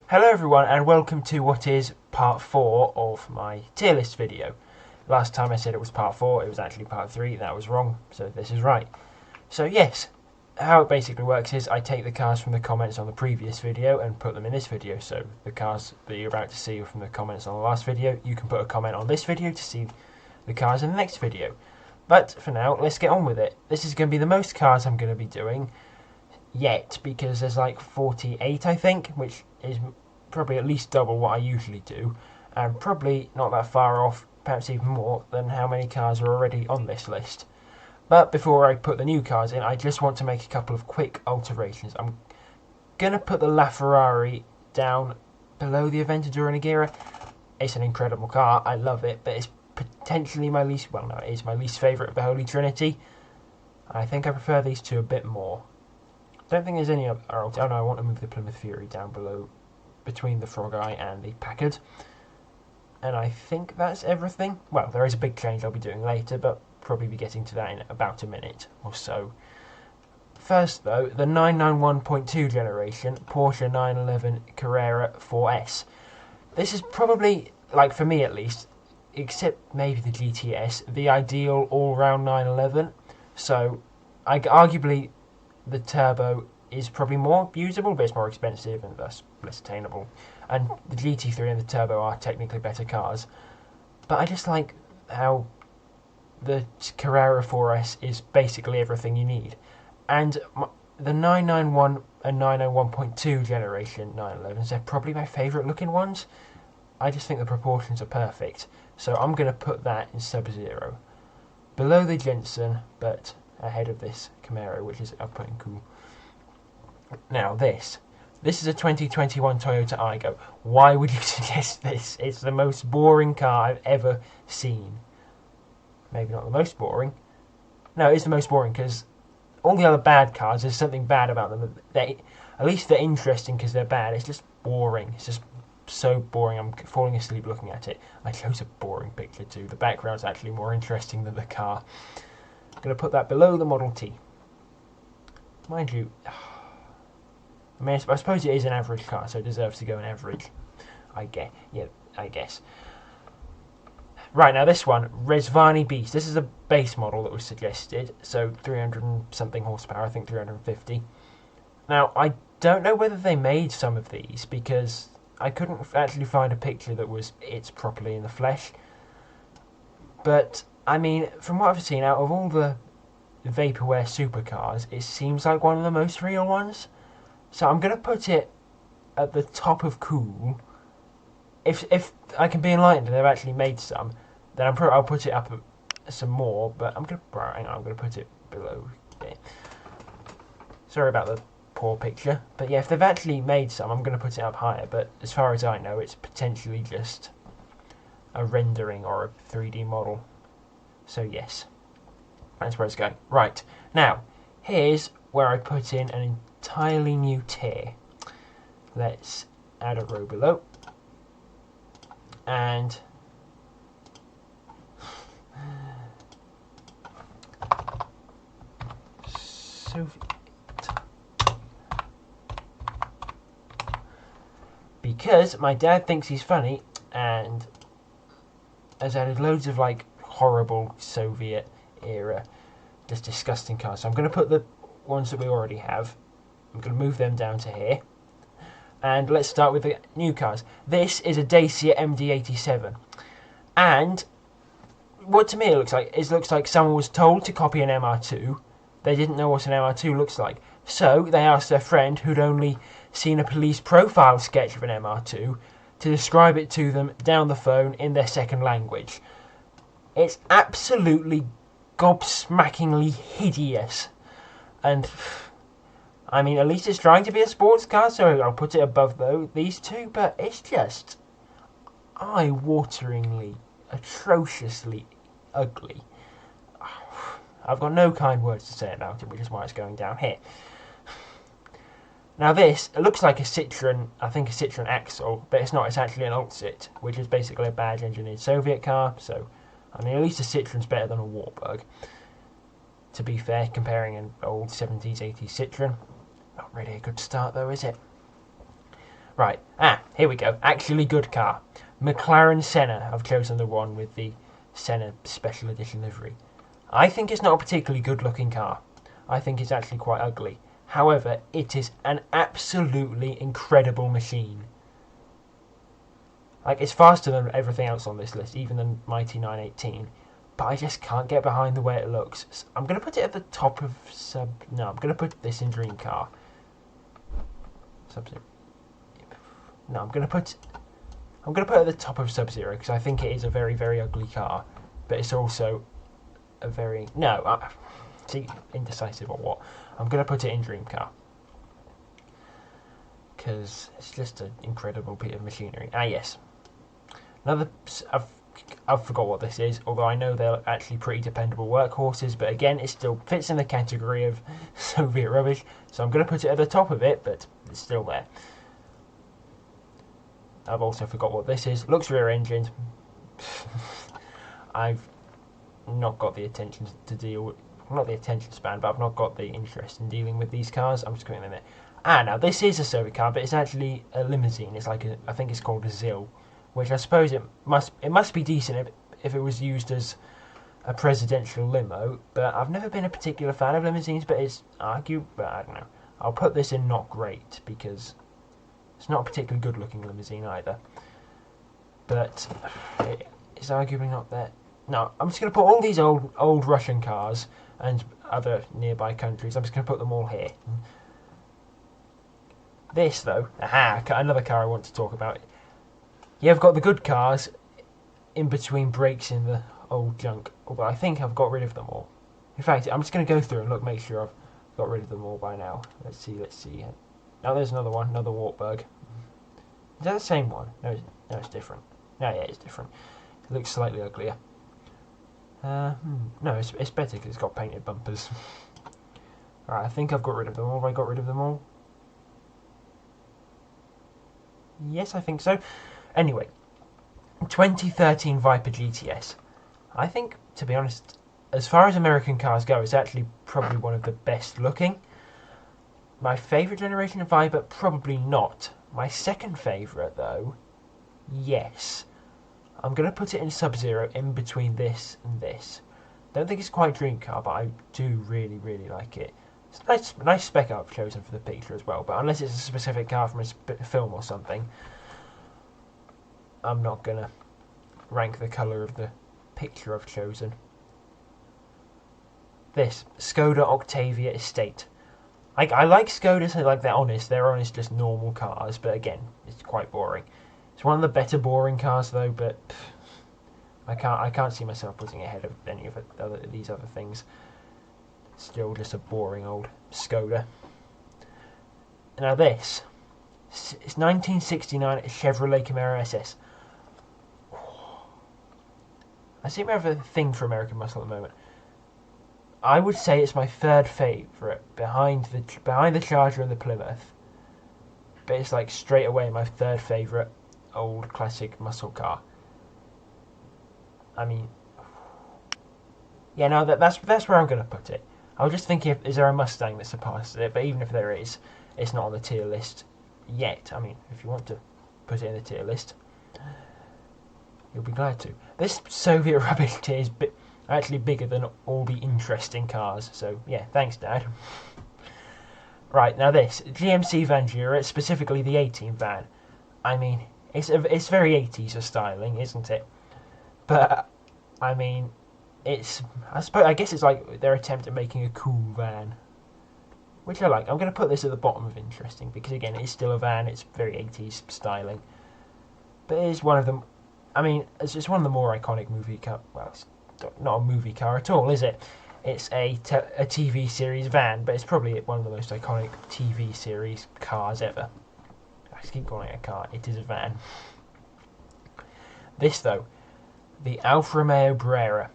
Hello everyone and welcome to what is part 4 of my tier list video. Last time I said it was part 4, it was actually part 3, that was wrong, so this is right. So yes, how it basically works is I take the cars from the comments on the previous video and put them in this video. So the cars that you're about to see are from the comments on the last video. You can put a comment on this video to see the cars in the next video. But for now, let's get on with it. This is going to be the most cars I'm going to be doing yet, because there's like 48 I think, which is probably at least double what I usually do, and probably not that far off, perhaps even more, than how many cars are already on this list. But before I put the new cars in, I just want to make a couple of quick alterations. I'm going to put the LaFerrari down below the Aventador and Agera. It's an incredible car, I love it, but it's potentially my least, well no, it is my least favourite of the Holy Trinity. I think I prefer these two a bit more. Don't think there's any other. Oh no, I want to move the Plymouth Fury down below, between the Frog Eye and the Packard. And I think that's everything. Well, there is a big change I'll be doing later, but probably be getting to that in about a minute or so. First though, the 991.2 generation Porsche 911 Carrera 4S. This is probably, like for me at least, except maybe the GTS, the ideal all-round 911. So, arguably, the turbo is probably more usable, but it's more expensive and thus less attainable. And the GT3 and the turbo are technically better cars. But I just like how the Carrera 4S is basically everything you need. And the 991 and 901.2 generation 911s, they're probably my favourite looking ones. I just think the proportions are perfect. So I'm going to put that in Sub-Zero. Below the Jensen, but ahead of this Camaro, which is up and cool. Now this is a 2021 Toyota Aygo. Why would you suggest this? It's the most boring car I've ever seen. Maybe not the most boring. No, it is the most boring because all the other bad cars, there's something bad about them. At least they're interesting because they're bad. It's just boring. It's just so boring. I'm falling asleep looking at it. I chose a boring picture too. The background's actually more interesting than the car. I'm going to put that below the Model T. Mind you, I mean, I suppose it is an average car, so it deserves to go in average. I guess. Right, now this one, Rezvani Beast. This is a base model that was suggested, so 300 and something horsepower, I think 350. Now, I don't know whether they made some of these, because I couldn't actually find a picture that was it properly in the flesh. But I mean, from what I've seen, out of all the vaporware supercars, it seems like one of the most real ones. So I'm going to put it at the top of cool. If I can be enlightened and they've actually made some, then I'll put it up some more. But I'm going to put it below there. Sorry about the poor picture, but yeah, if they've actually made some, I'm going to put it up higher. But as far as I know, it's potentially just a rendering or a 3D model. So yes, that's where it's going. Right, now, here's where I put in an entirely new tier. Let's add a row below. And Soviet. Because my dad thinks he's funny and has added loads of like horrible Soviet era, just disgusting cars. So I'm going to put the ones that we already have. I'm going to move them down to here. And let's start with the new cars. This is a Dacia MD-87. And what to me it looks like someone was told to copy an MR2. They didn't know what an MR2 looks like. So they asked their friend, who'd only seen a police profile sketch of an MR2, to describe it to them down the phone in their second language. It's absolutely gobsmackingly hideous. And I mean, at least it's trying to be a sports car, so I'll put it above these two, but it's just eye-wateringly, atrociously ugly. I've got no kind words to say about it, which is why it's going down here. Now this, it looks like a Citroen, I think a Citroen Axle, but it's not, it's actually an Altcit, which is basically a badge engineered Soviet car, so, I mean, at least a Citroen's better than a Wartburg. To be fair, comparing an old 70s, 80s Citroen. Not really a good start though, is it? Right, here we go. Actually good car. McLaren Senna. I've chosen the one with the Senna Special Edition livery. I think it's not a particularly good looking car. I think it's actually quite ugly. However, it is an absolutely incredible machine. Like, it's faster than everything else on this list, even the Mighty 918. But I just can't get behind the way it looks. So I'm going to put it at the top of No, I'm going to put this in Dream Car. Sub-Zero. No, I'm going to put it at the top of Sub-Zero because I think it is a very, very ugly car. But it's also a very... No, see, indecisive or what. I'm going to put it in Dream Car. Because it's just an incredible bit of machinery. Yes. Another... I've forgot what this is, although I know they're actually pretty dependable workhorses, but again, it still fits in the category of Soviet rubbish, so I'm going to put it at the top of it, but it's still there. I've also forgot what this is. Looks rear-engined. I've not got the attention to deal with... Not the attention span, but I've not got the interest in dealing with these cars. I'm just going to admit. Now this is a Soviet car, but it's actually a limousine. It's like I think it's called a ZIL. Which I suppose it must be decent if it was used as a presidential limo, but I've never been a particular fan of limousines, but it's argued, but I don't know. I'll put this in not great, because it's not a particularly good looking limousine either. But it's arguably not that. No, I'm just going to put all these old Russian cars and other nearby countries, I'm just going to put them all here. This though, another car I want to talk about. Yeah, I've got the good cars in between breaks in the old junk, although I think I've got rid of them all. In fact, I'm just going to go through and look, make sure I've got rid of them all by now. Let's see. Now there's another one, another Wartburg. Is that the same one? No, it's different. Yeah, it's different. It looks slightly uglier. No, it's better because it's got painted bumpers. Alright, I think I've got rid of them all. Have I got rid of them all? Yes, I think so. Anyway, 2013 Viper GTS. I think, to be honest, as far as American cars go, it's actually probably one of the best looking. My favourite generation of Viper, probably not. My second favourite, though, yes. I'm going to put it in Sub-Zero in between this and this. Don't think it's quite dream car, but I do really, really like it. It's a nice spec I've chosen for the picture as well, but unless it's a specific car from a film or something, I'm not going to rank the colour of the picture I've chosen. This, Skoda Octavia Estate. I like Skodas, I like they're honest just normal cars, but again, it's quite boring. It's one of the better boring cars though, but I can't see myself putting it ahead of any of these other things. Still just a boring old Skoda. Now this, it's 1969 Chevrolet Camaro SS. I seem to have a thing for American muscle at the moment. I would say it's my third favourite behind the Charger and the Plymouth. But it's like straight away my third favourite old classic muscle car. I mean, yeah, no, that's where I'm going to put it. I was just thinking, is there a Mustang that surpasses it? But even if there is, it's not on the tier list yet. I mean, if you want to put it in the tier list, you'll be glad to. This Soviet rubbish tier is actually bigger than all the interesting cars. So, yeah, thanks, Dad. Right, now this, GMC Vandura, specifically the 18 van. I mean, it's very 80s styling, isn't it? But, I mean, I guess it's like their attempt at making a cool van, which I like. I'm going to put this at the bottom of interesting, because again, it's still a van, it's very 80s styling. But it is one of them, I mean, it's one of the more iconic movie car, well, it's not a movie car at all, is it? It's a TV series van, but it's probably one of the most iconic TV series cars ever. I just keep calling it a car, it is a van. This though, the Alfa Romeo Brera.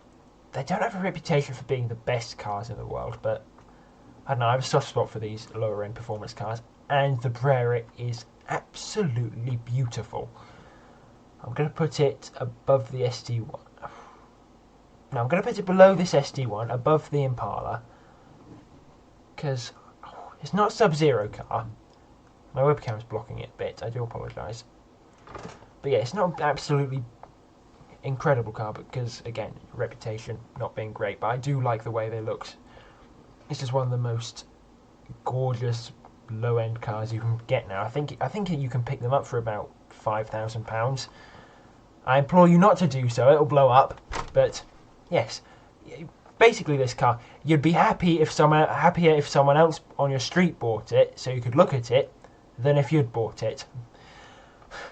They don't have a reputation for being the best cars in the world, but I don't know, I have a soft spot for these lower end performance cars, and the Brera is absolutely beautiful. I'm going to put it above the ST1. No, I'm going to put it below this ST1, above the Impala, because it's not a Sub-Zero car, My webcam's blocking it a bit, I do apologise. But yeah, it's not an absolutely incredible car because, again, reputation not being great, but I do like the way they look. It's just one of the most gorgeous low-end cars you can get now. I think you can pick them up for about £5,000. I implore you not to do so, it'll blow up. But yes, basically this car, you'd be happier if someone else on your street bought it, so you could look at it, than if you'd bought it.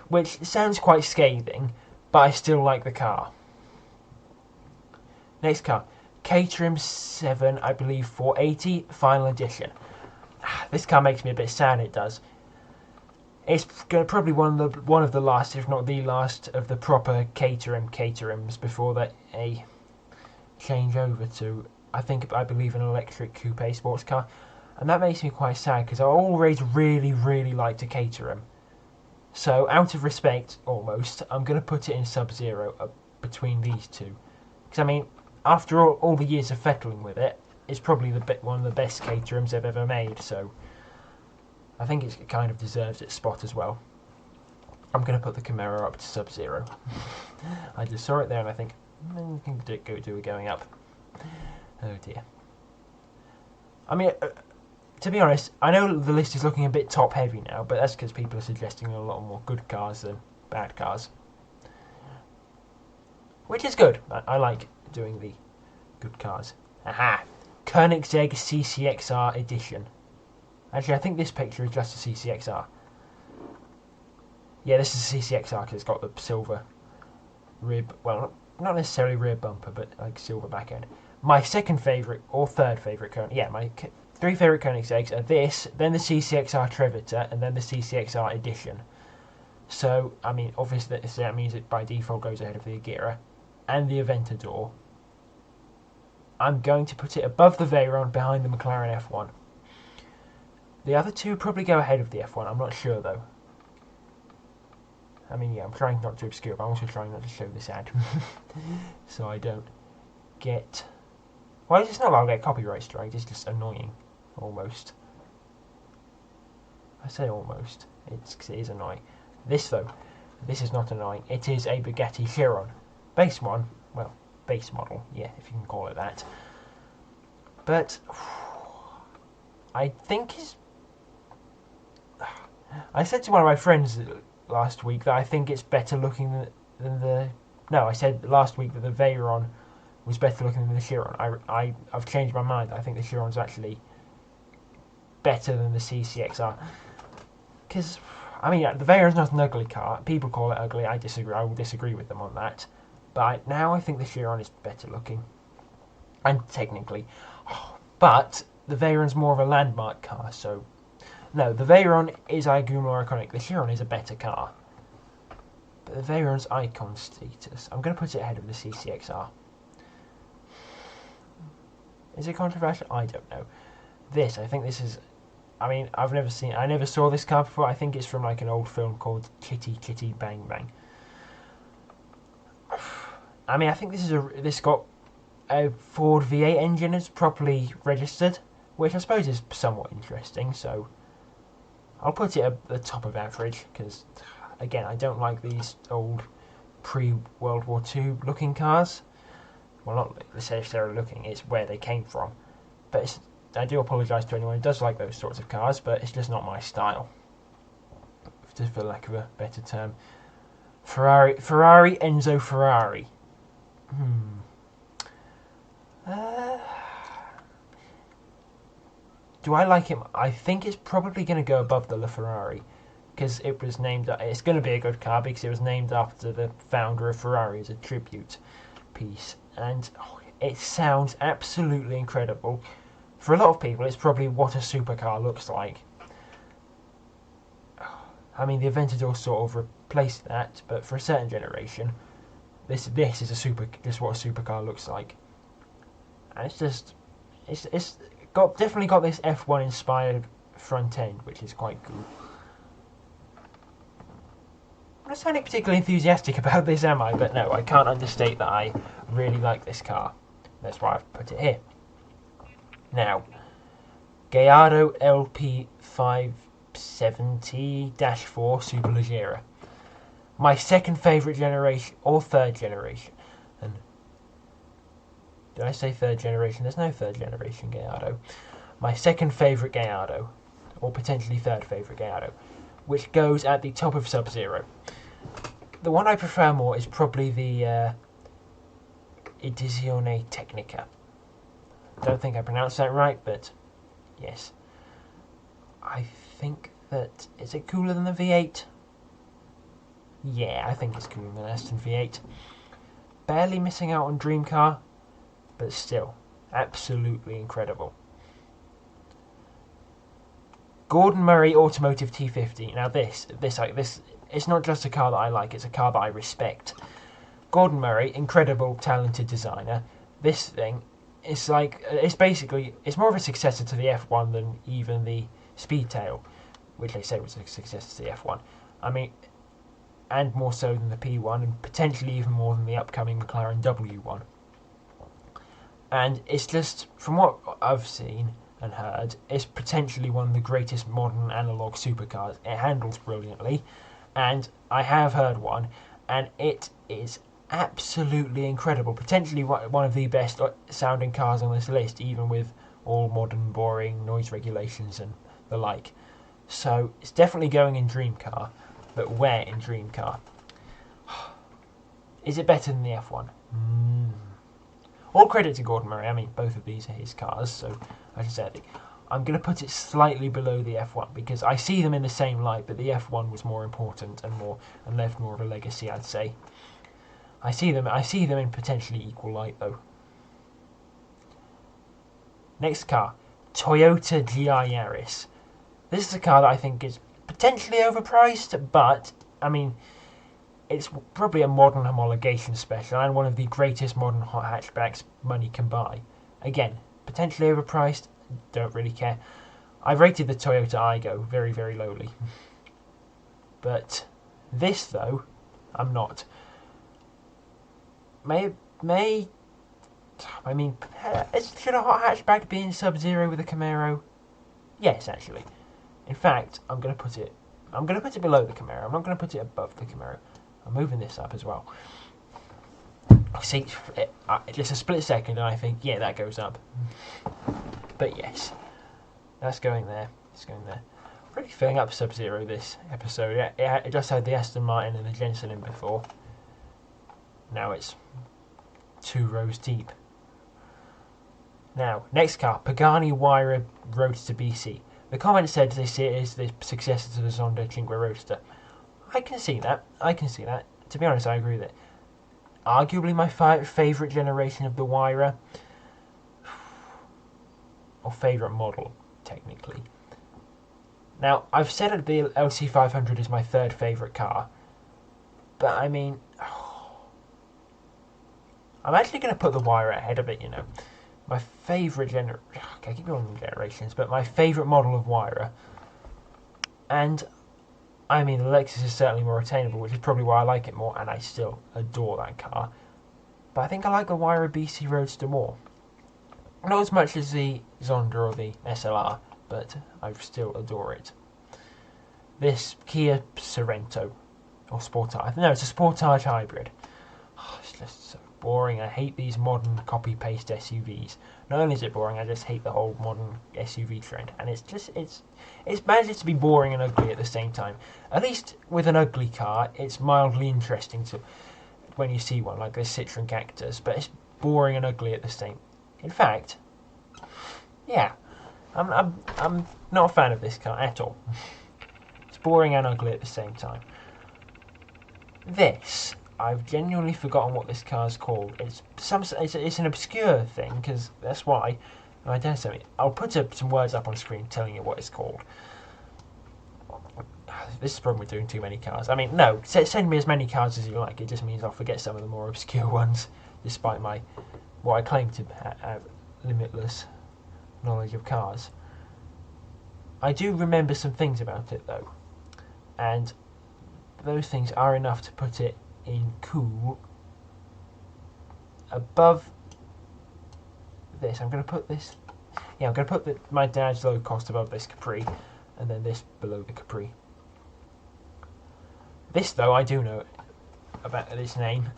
Which sounds quite scathing, but I still like the car. Next car, Caterham 7, I believe 480 Final Edition. This car makes me a bit sad, it does. It's probably one of the last, if not the last, of the proper Caterhams before they change over to, I believe, an electric coupe sports car. And that makes me quite sad because I always really, really liked a Caterham. So, out of respect, almost, I'm going to put it in Sub-Zero between these two. Because, I mean, after all the years of fettling with it, it's probably one of the best Caterhams they've ever made, so I think it kind of deserves its spot as well. I'm going to put the Camaro up to Sub-Zero. I just saw it there and I think, we can do it going up. Oh dear. I mean, to be honest, I know the list is looking a bit top heavy now, but that's because people are suggesting a lot more good cars than bad cars. Which is good. I like doing the good cars. Aha! Koenigsegg CCXR Edition. Actually, I think this picture is just a CCXR. Yeah, this is a CCXR because it's got the silver rib, well, not necessarily rear bumper, but like silver back end. My second favourite, or third favourite my three favourite Koenigsegg's are this, then the CCXR Trevita, and then the CCXR Edition. So, I mean, obviously that means it by default goes ahead of the Agera and the Aventador. I'm going to put it above the Veyron, behind the McLaren F1. The other two probably go ahead of the F1, I'm not sure though. I mean, yeah, I'm trying not to obscure, but I'm also trying not to show this ad. So I don't get... Well, it's not like I'll get copyright strikes, it's just annoying. Almost. I say almost. It is annoying. This, though, this is not annoying. It is a Bugatti Chiron. Base one. Well, base model, yeah, if you can call it that. But I think it's... I said to one of my friends last week that I think it's better looking than the... No, I said last week that the Veyron was better looking than the Chiron. I've changed my mind. I think the Chiron's actually better than the CCXR. Because, I mean, the Veyron's not an ugly car. People call it ugly. I disagree. I will disagree with them on that. But now I think the Chiron is better looking. And technically. But the Veyron's more of a landmark car, so... No, the Veyron is arguably more iconic. The Chiron is a better car. But the Veyron's icon status. I'm going to put it ahead of the CCXR. Is it controversial? I don't know. This, I think this is... I mean, I never saw this car before. I think it's from like an old film called Kitty Kitty Bang Bang. I mean, I think this got a Ford V8 engine is properly registered, which I suppose is somewhat interesting, so I'll put it at the top of average, because, again, I don't like these old pre-World War II looking cars. Well, not necessarily looking, it's where they came from. But I do apologise to anyone who does like those sorts of cars, but it's just not my style, just for lack of a better term. Ferrari Enzo Ferrari. Do I like him? I think it's probably going to go above the LaFerrari, because it was named... It's going to be a good car because it was named after the founder of Ferrari as a tribute piece. And it sounds absolutely incredible. For a lot of people, it's probably what a supercar looks like. I mean, the Aventador sort of replaced that, but for a certain generation, this is what a supercar looks like. And it's just... It's definitely got this F1 inspired front end, which is quite cool. I'm not sounding particularly enthusiastic about this, am I? But no, I can't understate that I really like this car. That's why I've put it here. Now, Gallardo LP5 70-4 Superleggera. My second favourite generation, or third generation. And did I say third generation? There's no third generation Gallardo. My second favourite Gallardo, or potentially third favourite Gallardo, which goes at the top of Sub-Zero. The one I prefer more is probably the Edizione Tecnica. Don't think I pronounced that right, but yes. I think that... Is it cooler than the V8? Yeah, I think it's cooler than Aston V8. Barely missing out on Dream Car, but still, absolutely incredible. Gordon Murray Automotive T50. Now this, it's not just a car that I like, it's a car that I respect. Gordon Murray, incredible, talented designer. This thing, it's more of a successor to the F1 than even the Speedtail, which they say was a successor to the F1. I mean, and more so than the P1, and potentially even more than the upcoming McLaren W1. And it's just, from what I've seen and heard, it's potentially one of the greatest modern analog supercars. It handles brilliantly, and I have heard one, and it is absolutely incredible. Potentially one of the best sounding cars on this list, even with all modern, boring noise regulations and the like. So it's definitely going in Dream Car, but where in Dream Car? Is it better than the F1? All credit to Gordon Murray. I mean, both of these are his cars, so I should say, I think I'm going to put it slightly below the F1 because I see them in the same light, but the F1 was more important and left more of a legacy, I'd say. I see them in potentially equal light though. Next car, Toyota GI Yaris. This is a car that I think is potentially overpriced, but I mean, it's probably a modern homologation special and one of the greatest modern hot hatchbacks money can buy. Again, potentially overpriced, don't really care. I rated the Toyota Aygo very, very lowly. But this, though, I'm not. Should a hot hatchback be in Sub-Zero with a Camaro? Yes, actually. In fact, I'm going to put it below the Camaro. I'm not going to put it above the Camaro. I'm moving this up as well. See, just a split second, and I think, yeah, that goes up. But yes, that's going there. It's going there. Really filling up Sub-Zero this episode. It just had the Aston Martin and the Jensen in before. Now it's 2 rows deep. Now, next car, Pagani Huayra Roadster BC. The comment said they see it as the successor to the Zonda Cinque Roadster. I can see that. To be honest, I agree with it. Arguably my favourite generation of the Huayra. Or favourite model, technically. Now, I've said that the LC500 is my third favourite car. But, I mean... I'm actually going to put the Huayra ahead of it, you know. My favourite I keep going on generations, but my favourite model of Huayra. And... I mean, the Lexus is certainly more attainable, which is probably why I like it more, and I still adore that car. But I think I like the Huayra BC Roadster more. Not as much as the Zonda or the SLR, but I still adore it. This Kia Sorento, or Sportage, no, it's a Sportage hybrid. Oh, it's just so boring. I hate these modern copy-paste SUVs. Not only is it boring, I just hate the whole modern SUV trend. And it manages to be boring and ugly at the same time. At least with an ugly car, it's mildly interesting to when you see one, like the Citroen Cactus. But it's boring and ugly at the same. In fact, yeah, I'm not a fan of this car at all. It's boring and ugly at the same time. This, I've genuinely forgotten what this car's called. It's an obscure thing, because that's why. I don't know. I'll put some words up on screen telling you what it's called. This is the problem with doing too many cars. I mean, no, send me as many cars as you like. It just means I'll forget some of the more obscure ones, despite what I claim to have limitless knowledge of cars. I do remember some things about it, though. And those things are enough to put it in cool above this. I'm going to put this. Yeah, I'm going to put my dad's low cost above this Capri, and then this below the Capri. This, though, I do know about this name.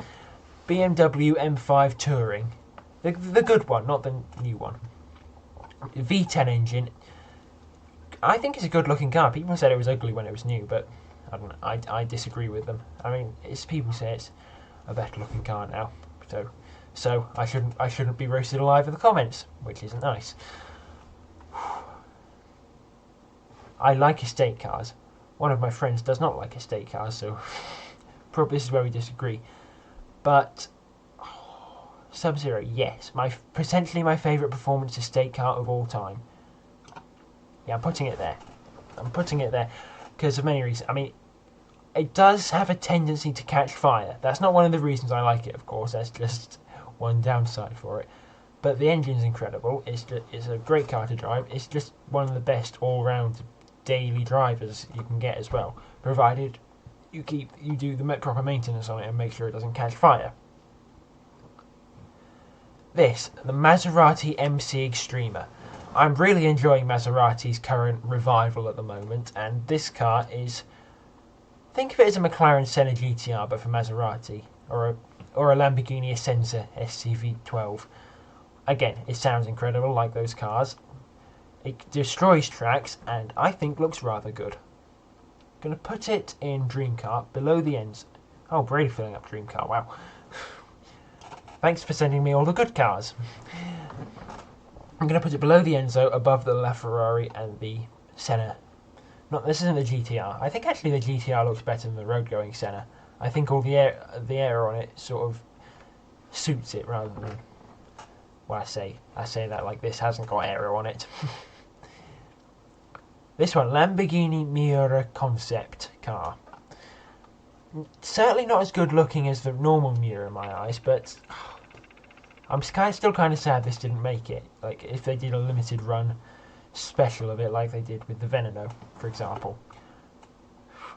BMW M5 Touring. The good one, not the new one. V10 engine. I think it's a good looking car. People said it was ugly when it was new, but I don't know. I disagree with them. I mean, people say it's a better looking car now. So I shouldn't be roasted alive in the comments, which isn't nice. I like estate cars. One of my friends does not like estate cars, so probably this is where we disagree. But Sub-Zero, yes, potentially my favourite performance estate car of all time. Yeah, I'm putting it there. Because of many reasons. I mean, it does have a tendency to catch fire. That's not one of the reasons I like it, of course. That's just one downside for it. But the engine's incredible. It's a great car to drive. It's just one of the best all-round daily drivers you can get as well, provided you do the proper maintenance on it and make sure it doesn't catch fire. The Maserati MC Extrema. I'm really enjoying Maserati's current revival at the moment, and this car is, think of it as a McLaren Senna GTR but for Maserati, or a Lamborghini Essenza SCV12. Again, it sounds incredible like those cars. It destroys tracks and I think looks rather good. Gonna put it in Dream Car below the ends. Oh, really filling up Dream Car, wow. Thanks for sending me all the good cars. I'm going to put it below the Enzo, above the LaFerrari and the Senna. This isn't the GTR. I think actually the GTR looks better than the road-going Senna. I think all the air on it sort of suits it rather than... Well, I say that like this hasn't got aero on it. This one, Lamborghini Miura concept car. Certainly not as good looking as the normal Miura in my eyes, but I'm still kind of sad this didn't make it. Like, if they did a limited run special of it like they did with the Veneno, for example.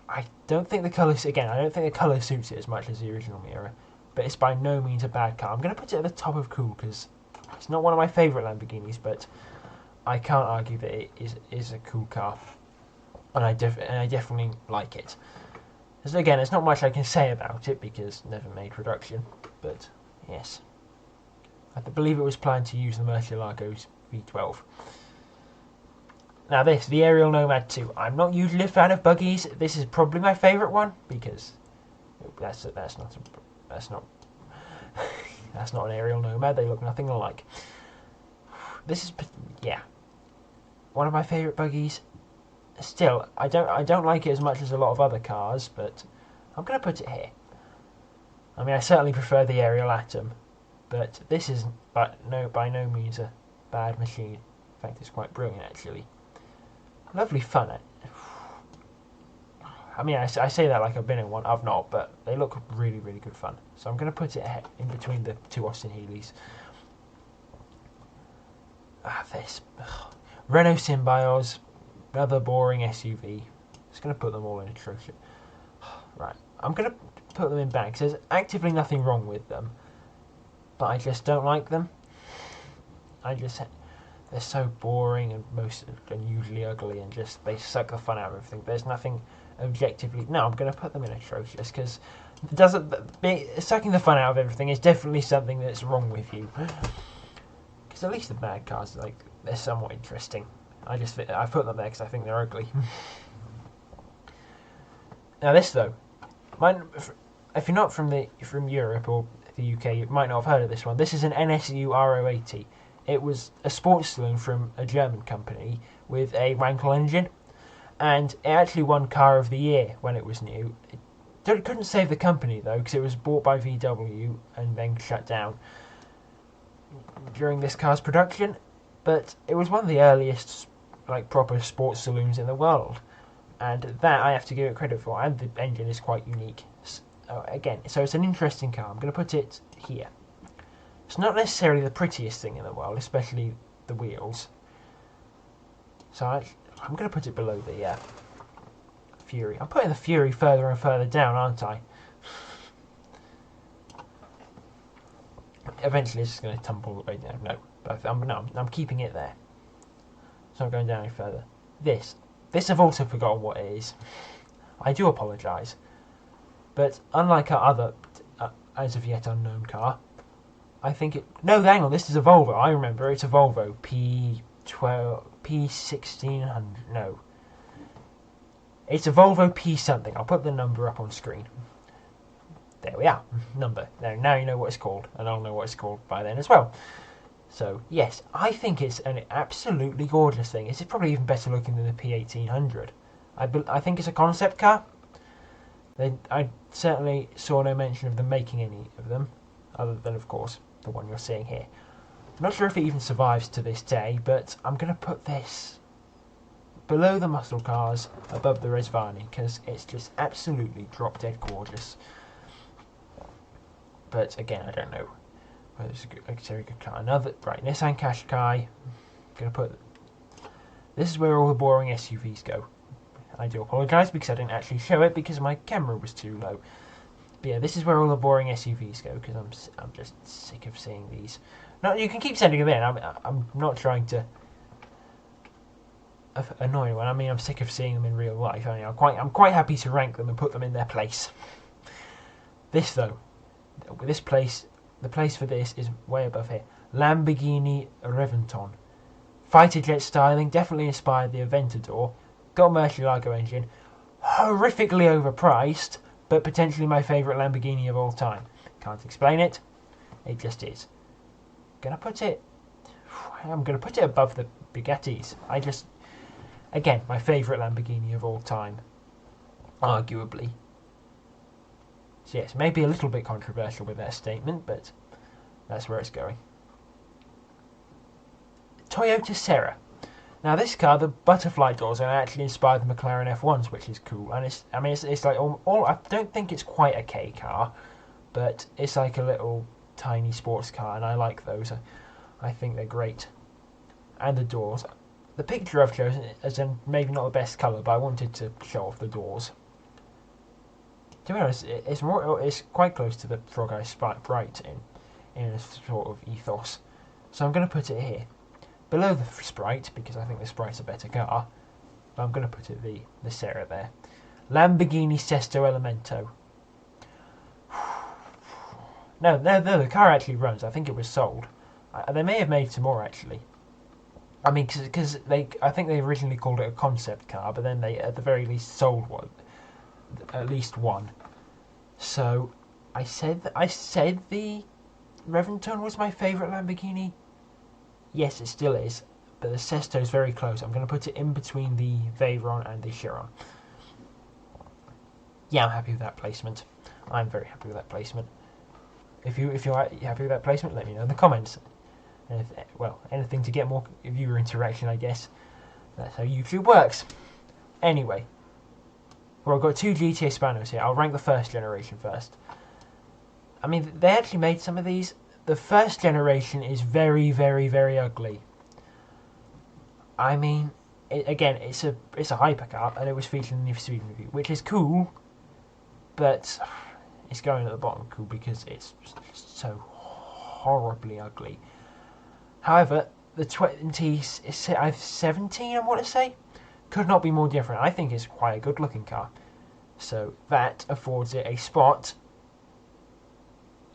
I don't think the colour suits it as much as the original Miura, but it's by no means a bad car. I'm going to put it at the top of cool because it's not one of my favourite Lamborghinis, but I can't argue that it is a cool car, and I definitely like it. So again, there's not much I can say about it because never made production, but yes. I believe it was planned to use the Murcielago's V12. Now the Aerial Nomad 2. I'm not usually a fan of buggies. This is probably my favourite one because that's not an Aerial Nomad. They look nothing alike. This is one of my favourite buggies. Still, I don't like it as much as a lot of other cars, but I'm going to put it here. I mean, I certainly prefer the Aerial Atom, but this is by no means a bad machine. In fact, it's quite brilliant, actually. Lovely fun. I mean, I say that like I've been in one. I've not, but they look really, really good fun. So I'm going to put it in between the two Austin Healey's. This Renault Symbioz. Another boring SUV. Just going to put them all in a trophy. Right, I'm going to put them in bags. There's actively nothing wrong with them, but I just don't like them. They're so boring and usually ugly, and they suck the fun out of everything. There's nothing objectively. No, I'm going to put them in atrocious because sucking the fun out of everything is definitely something that's wrong with you. Because at least the bad cars, they're somewhat interesting. I put them there because I think they're ugly. Now this though, if you're not from Europe or the UK, you might not have heard of this one. This is an NSU R080. It was a sports saloon from a German company with a Wankel engine, and it actually won Car of the Year when it was new. It couldn't save the company though, because it was bought by VW and then shut down during this car's production. But it was one of the earliest proper sports saloons in the world, and that I have to give it credit for, and the engine is quite unique. So it's an interesting car. I'm going to put it here. It's not necessarily the prettiest thing in the world, especially the wheels, so I'm going to put it below the Fury. I'm putting the Fury further and further down, aren't I? Eventually it's just going to tumble the way down. No, but I'm keeping it there. So I'm going down any further. This this I've also forgotten what it is. I do apologise. But unlike our other, as of yet unknown car, I think it... No, hang on, this is a Volvo. I remember, it's a Volvo P1600. No. It's a Volvo P something. I'll put the number up on screen. There we are. Number. Now you know what it's called, and I'll know what it's called by then as well. So, yes, I think it's an absolutely gorgeous thing. It's probably even better looking than the P1800. I think it's a concept car. I certainly saw no mention of them making any of them, other than, of course, the one you're seeing here. I'm not sure if it even survives to this day, but I'm going to put this below the muscle cars, above the Rezvani, because it's just absolutely drop-dead gorgeous. But, again, I don't know whether it's a very good car. Right, Nissan Qashqai. I'm going to put... This is where all the boring SUVs go. I do apologise because I didn't actually show it because my camera was too low. But yeah, this is where all the boring SUVs go because I'm just sick of seeing these. No, you can keep sending them in. I'm not trying to annoy anyone. I mean, I'm sick of seeing them in real life. I mean, I'm quite happy to rank them and put them in their place. This though, the place for this is way above here. Lamborghini Reventon. Fighter jet styling, definitely inspired the Aventador. Got a Murcielago engine, horrifically overpriced, but potentially my favourite Lamborghini of all time. Can't explain it, it just is. I'm gonna put it above the Bugattis. Again, my favourite Lamborghini of all time, arguably. So yes, maybe a little bit controversial with that statement, but that's where it's going. Toyota Serra. Now this car, the butterfly doors are actually inspired the McLaren F1s, which is cool. And it's like all. I don't think it's quite a K car, but it's like a little tiny sports car, and I like those. I think they're great. And the doors. The picture I've chosen is maybe not the best colour, but I wanted to show off the doors. To be honest, it's quite close to the Frog Eye Sprite in a sort of ethos. So I'm going to put it here. Below the Sprite, because I think the Sprite's a better car, but I'm going to put it the Serra there. Lamborghini Sesto Elemento. No, the car actually runs. I think it was sold. They may have made some more actually. I mean, because I think they originally called it a concept car, but then they at the very least sold one, at least one. So I said the Reventon was my favourite Lamborghini. Yes, it still is, but the Sesto is very close. I'm going to put it in between the Veyron and the Chiron. Yeah, I'm happy with that placement. I'm very happy with that placement. If you're happy with that placement, let me know in the comments. And anything to get more viewer interaction, I guess. That's how YouTube works. Anyway, well, I've got two GT Hispanos here. I'll rank the first generation first. I mean, they actually made some of these. The first generation is very, very, very ugly. I mean, again, it's a hypercar, and it was featured in the Sweden review, which is cool, but it's going at the bottom cool because it's so horribly ugly. However, the 2017, I want to say, could not be more different. I think it's quite a good-looking car, so that affords it a spot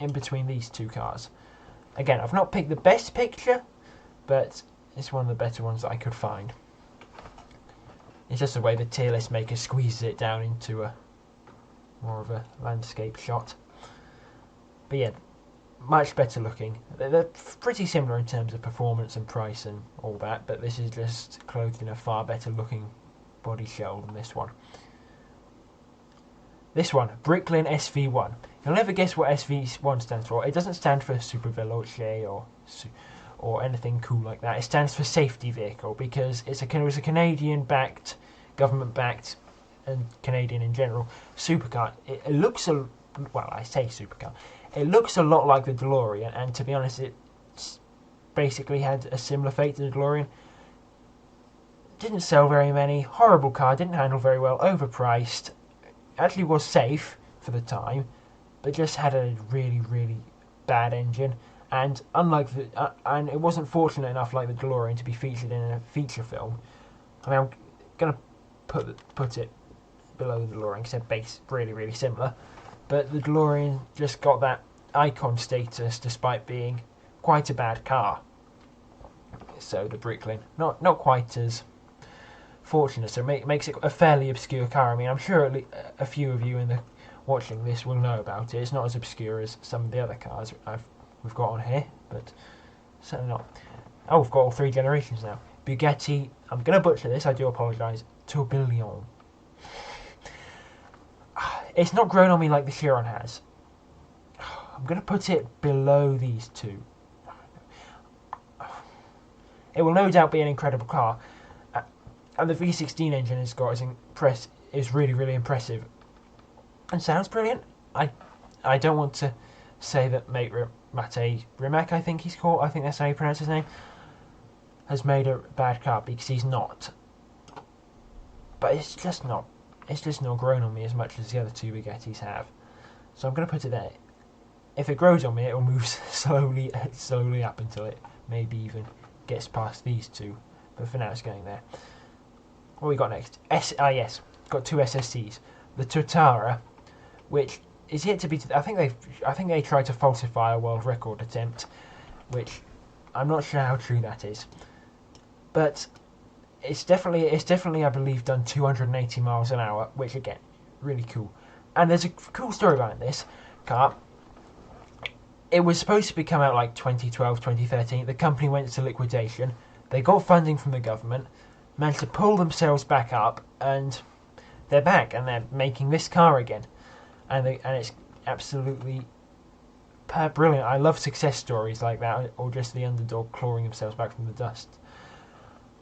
in between these two cars. Again, I've not picked the best picture, but it's one of the better ones that I could find. It's just the way the tier list maker squeezes it down into a more of a landscape shot. But yeah, much better looking. They're pretty similar in terms of performance and price and all that, but this is just clothed in a far better looking body shell than this one. This one, Bricklin SV1. You'll never guess what SV1 stands for. It doesn't stand for Super Veloce or anything cool like that. It stands for Safety Vehicle because it was a Canadian-backed, government-backed, and Canadian in general supercar. It looks I say supercar. It looks a lot like the DeLorean, and to be honest, it basically had a similar fate to the DeLorean. Didn't sell very many. Horrible car. Didn't handle very well. Overpriced. Actually was safe for the time, but just had a really, really bad engine. And unlike and it wasn't fortunate enough like the DeLorean to be featured in a feature film. I mean, I'm gonna put it below the DeLorean because they're based really, really similar. But the DeLorean just got that icon status despite being quite a bad car. So the Bricklin, not quite as fortunate, so makes it a fairly obscure car. I mean, I'm sure a few of you watching this will know about it. It's not as obscure as some of the other cars we've got on here, but certainly not. Oh, we've got all 3 generations now. Bugatti, I'm going to butcher this, I do apologise, Tourbillon. It's not grown on me like the Chiron has. I'm going to put it below these two. It will no doubt be an incredible car. And the V16 engine it's got is really, really impressive. And sounds brilliant. I don't want to say that Mate Rimac, I think he's called, I think that's how you pronounce his name, has made a bad car, because he's not. But it's just not grown on me as much as the other 2 Bugattis have. So I'm going to put it there. If it grows on me, it will move slowly up until it maybe even gets past these 2. But for now, it's going there. What we got next? Yes, got 2 SSCs. The Tutara, which is yet to be. I think they tried to falsify a world record attempt, which I'm not sure how true that is. But it's definitely I believe done 280 miles an hour, which again, really cool. And there's a cool story behind this car. It was supposed to be come out like 2012, 2013. The company went into liquidation. They got funding from the government, managed to pull themselves back up, and they're back, and they're making this car again. And it's absolutely brilliant. I love success stories like that, or just the underdog clawing themselves back from the dust.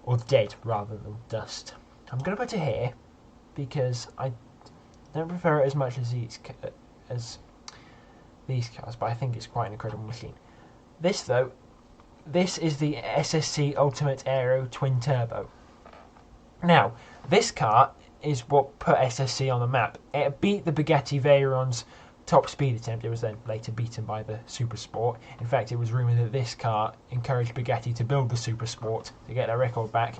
Or dead, rather than dust. I'm going to put it here, because I don't prefer it as much as these cars, but I think it's quite an incredible machine. This, though, this is the SSC Ultimate Aero Twin Turbo. Now, this car is what put SSC on the map. It beat the Bugatti Veyron's top speed attempt. It was then later beaten by the Super Sport. In fact, it was rumoured that this car encouraged Bugatti to build the Super Sport to get their record back.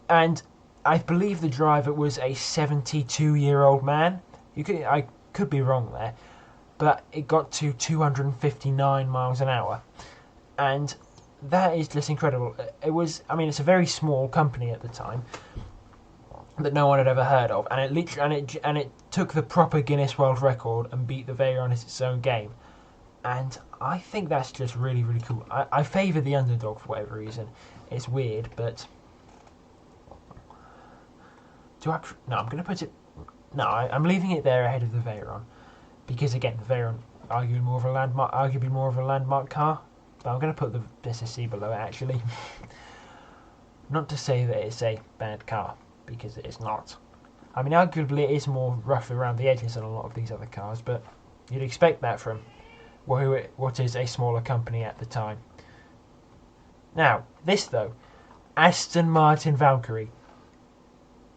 And I believe the driver was a 72-year-old man. I could be wrong there, but it got to 259 miles an hour. And that is just incredible. It's a very small company at the time that no one had ever heard of, and it took the proper Guinness World Record and beat the Veyron in its own game. And I think that's just really, really cool. I favour the underdog for whatever reason. It's weird, but I'm going to put it. No, I'm leaving it there ahead of the Veyron, because again, the Veyron arguably more of a landmark car. But I'm going to put the SSC below it, actually. Not to say that it's a bad car, because it is not. I mean, arguably it is more rough around the edges than a lot of these other cars, but you'd expect that from what is a smaller company at the time. Now, this though, Aston Martin Valkyrie.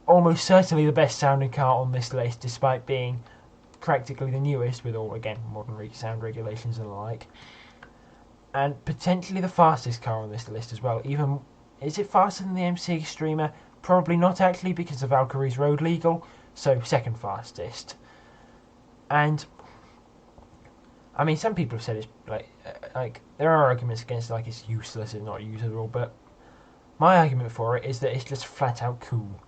Almost certainly the best sounding car on this list, despite being practically the newest, with all, again, modern sound regulations and the like. And potentially the fastest car on this list as well. Is it faster than the MC Extremer? Probably not, actually, because the Valkyrie's road legal. So second fastest. And I mean, some people have said it's like there are arguments against it's useless, it's not usable. But my argument for it is that it's just flat out cool.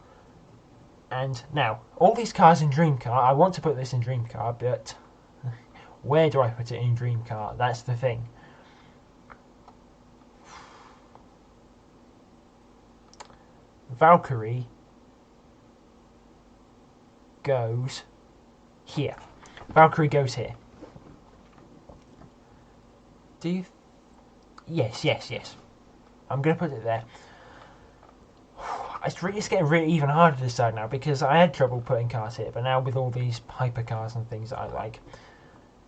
And now all these cars in Dream Car, I want to put this in Dream Car, but where do I put it in Dream Car? That's the thing. Valkyrie goes here. Valkyrie goes here. Do you? Yes. I'm going to put it there. It's getting really even harder to decide now, because I had trouble putting cars here, but now with all these hypercars and things that I like,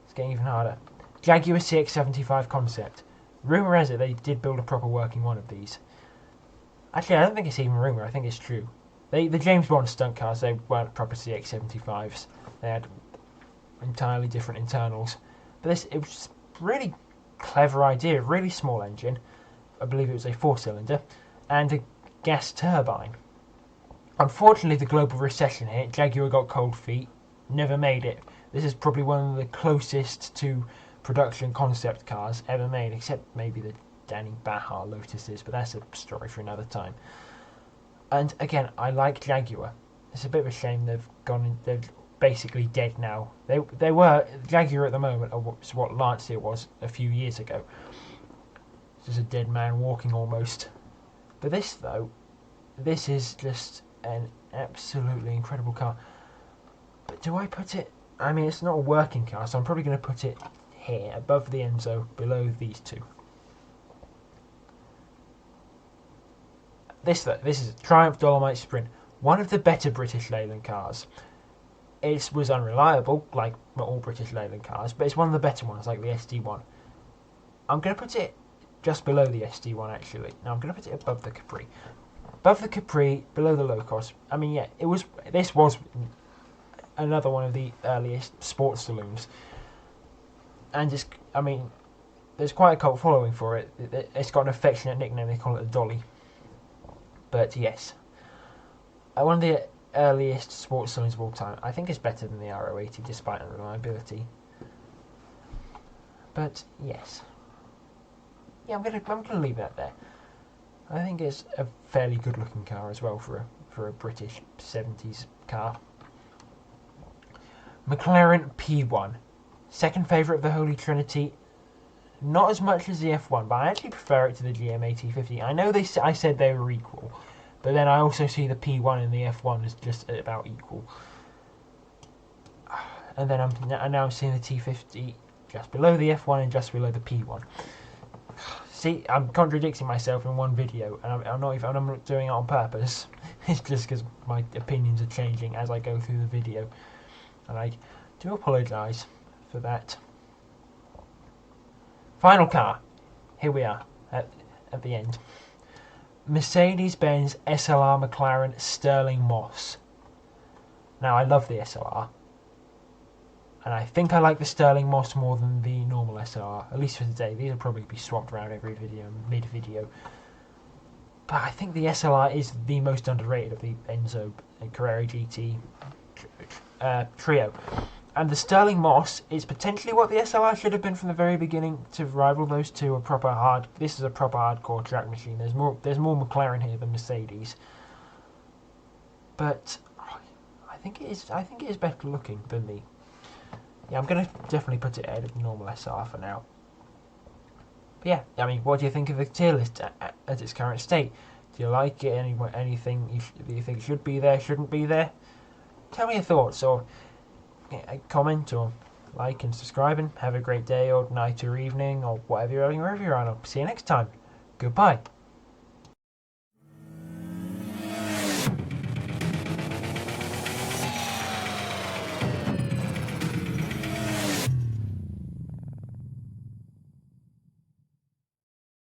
it's getting even harder. Jaguar CX-75 concept. Rumour has it they did build a proper working one of these. Actually, I don't think it's even rumour, I think it's true. The James Bond stunt cars, they weren't proper CX-75s. They had entirely different internals. But it was a really clever idea, really small engine. I believe it was a 4-cylinder. And a gas turbine. Unfortunately, the global recession hit. Jaguar got cold feet. Never made it. This is probably one of the closest to production concept cars ever made, except maybe the Danny Bahar Lotuses, but that's a story for another time. And again, I like Jaguar. It's a bit of a shame they're basically dead now. They were Jaguar at the moment, or what Lancia was a few years ago. It's just a dead man walking almost. But this is just an absolutely incredible car. But do I put it? I mean, it's not a working car, so I'm probably going to put it here, above the Enzo, below these two. This is a Triumph Dolomite Sprint, one of the better British Leyland cars. It was unreliable, like all British Leyland cars, but it's one of the better ones, like the SD1. I'm going to put it just below the SD1, actually. Now I'm going to put it above the Capri. Above the Capri, below the low cost. I mean, yeah, this was another one of the earliest sports saloons. And there's quite a cult following for it. It's got an affectionate nickname, they call it a Dolly. But yes, one of the earliest sports saloons of all time. I think it's better than the R080 despite unreliability. But yes, yeah, I'm gonna leave that there. I think it's a fairly good looking car as well for a British 70s car. McLaren P1, second favourite of the Holy Trinity. Not as much as the F1, but I actually prefer it to the GM8050. I know I said they were equal, but then I also see the P1 and the F1 as just about equal. And then I'm now seeing the T50 just below the F1 and just below the P1. See, I'm contradicting myself in one video, and I'm not doing it on purpose. It's just because my opinions are changing as I go through the video, and I do apologise for that. Final car. Here we are at the end. Mercedes-Benz SLR McLaren Sterling Moss. Now, I love the SLR. And I think I like the Sterling Moss more than the normal SLR, at least for today. These will probably be swapped around every video, mid-video. But I think the SLR is the most underrated of the Enzo and Carrera GT trio. And the Sterling Moss is potentially what the SLR should have been from the very beginning to rival those two. This is a proper hardcore track machine. There's more McLaren here than Mercedes. But I think it is better looking than the. Yeah, I'm gonna definitely put it ahead of the normal SR for now. But yeah, I mean, what do you think of the tier list at its current state? Do you like it? Anything you think should be there, shouldn't be there? Tell me your thoughts, or comment, or like and subscribe, and have a great day or night or evening or whatever you're on. I'll see you next time. Goodbye.